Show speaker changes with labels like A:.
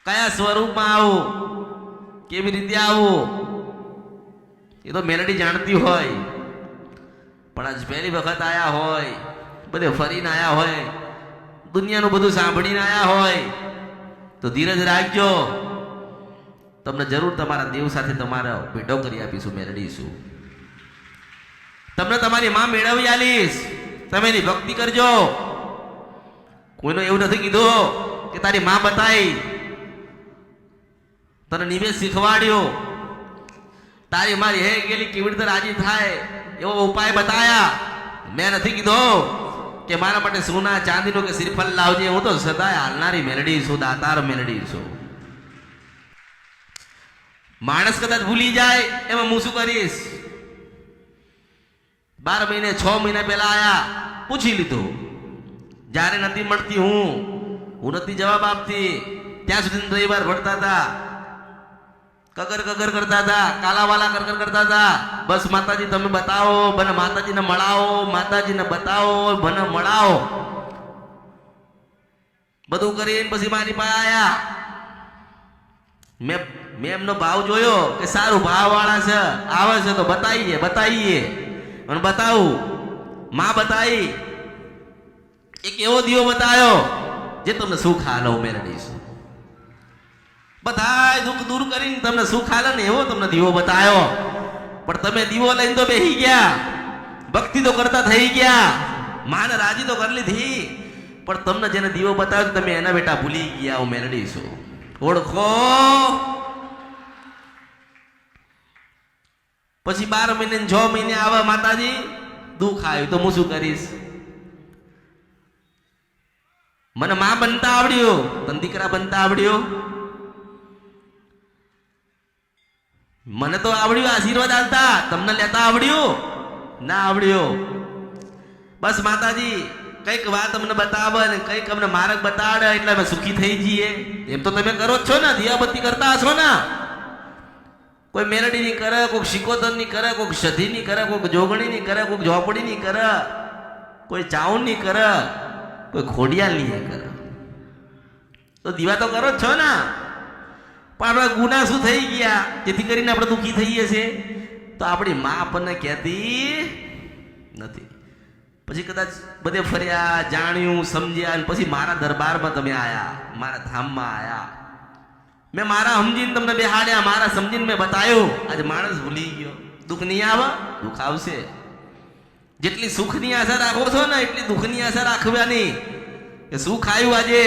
A: કયા સ્વરૂપમાં આવું, કેવી રીતે આવું, એ તો મેલડી જાણતી હોય. પણ આજ પહેલી વખત આયા હોય, બધે ફરીને આયા હોય, દુનિયાનું બધું સાંભળીને આયા હોય, તો ધીરજ રાખજો. તમને જરૂર તમારા દેવ સાથે તમારે ભેટો કરી આપીશું, મેળવીશું. તમને તમારી માં મેળવી આલીશ, તમે એની ભક્તિ કરજો. કોઈનો એવું નથી કીધું કે તારી માં બતાવી, તને નિવેશ શીખવાડ્યો, તારી મારી હે ગેલી કેવી રીતે રાજી થાય એવો ઉપાય બતાયા. મેં નથી કીધું કે મારા માટે સોના ચાંદીનું કે શ્રીફળ લાવજે. હું તો સદાય હાલનારી મેલડી છું, દાતાર મેલડી છું. માણસ કદાચ ભૂલી જાય એમાં હું શું કરીશ? 12 મહિને 6 મહિના પહેલા આયા, પૂછી લીધું. જ્યારે નથી મળતી હું નથી જવાબ આપતી, ત્યાં સુધી રવિવાર ભરતા હતા, કગર કગર કરતા હતા, કાલાવાલા કગર કરતા હતા. બસ માતાજી તમે બતાવો, મને માતાજીને મળાવો, માતાજીને બતાવો, મને મળાવો. બધું કરીને પછી મારી પાસે આયા. મેં એમનો ભાવ જોયો કે સારું ભાવ વાળા છે, આવે છે તો બતાવીએ અને બતાવું. માં બતાવી, એક એવો દીવો બતાવ્યો જે તમને સુખ હાલો મેળવીશું. બધા દુઃખ દૂર કરીને તમને સુખ હાલે ને એવો તમને દીવો બતાવ્યો. પણ તમે દીવો લઈને તો બેસી ગયા, ભક્તિ તો કરતા થઈ ગયા, માને રાજી તો કરી લીધી, પણ તમને જેને દીવો બતાવ્યો તમે એના બેટા ભૂલી ગયા. હું મેળવીશું, ઓળખો. પછી 12 મહિને 6 મહિને આવે માતાજી, દુઃખ આવ્યું તો હું શું કરીશ? મને માં બનતા આવડ્યું, તને દીકરા બનતા આવડ્યો. મને તો આવડ્યું આશીર્વાદ આલતા, તમને લેતા આવડ્યું ના આવડ્યો. બસ માતાજી કઈક વાત અમને બતાવે ને કઈક અમને માર્ગ બતાડે એટલે અમે સુખી થઈ જઈએ. એમ તો તમે કરો જ છો ને, દિયાબત્તી કરતા હશો ને. કોઈ મેલડી ની કરે, કોઈ શિકોતર ની કરે, કોઈ સધી ની કરે, કોઈ જોગણી ની કરે, કોઈ ઝોપડી ની કરે, કોઈ ચાઉન ની કરે, કોઈ ખોડિયાલ ની કરે. તો દીવા તો કરો જ છો ને. પણ આપણા ગુના શું થઈ ગયા જેથી કરીને આપણે દુઃખી થઈએ છીએ? તો આપણી માં આપણને કહેતી નથી. પછી કદાચ બધે ફર્યા, જાણ્યું, સમજ્યા, અને પછી મારા દરબારમાં તમે આયા, મારા ધામમાં આયા. મેં મારા સમજીને તમને બેહાડ્યા, મારા સમજીને મેં બતાવ્યું. આજે માણસ ભૂલી ગયો. દુઃખ નહીં આવે? દુઃખ આવશે. જેટલી સુખની આશા રાખો છો ને એટલી દુઃખની આશા રાખવાની કે સુખ આવ્યું આજે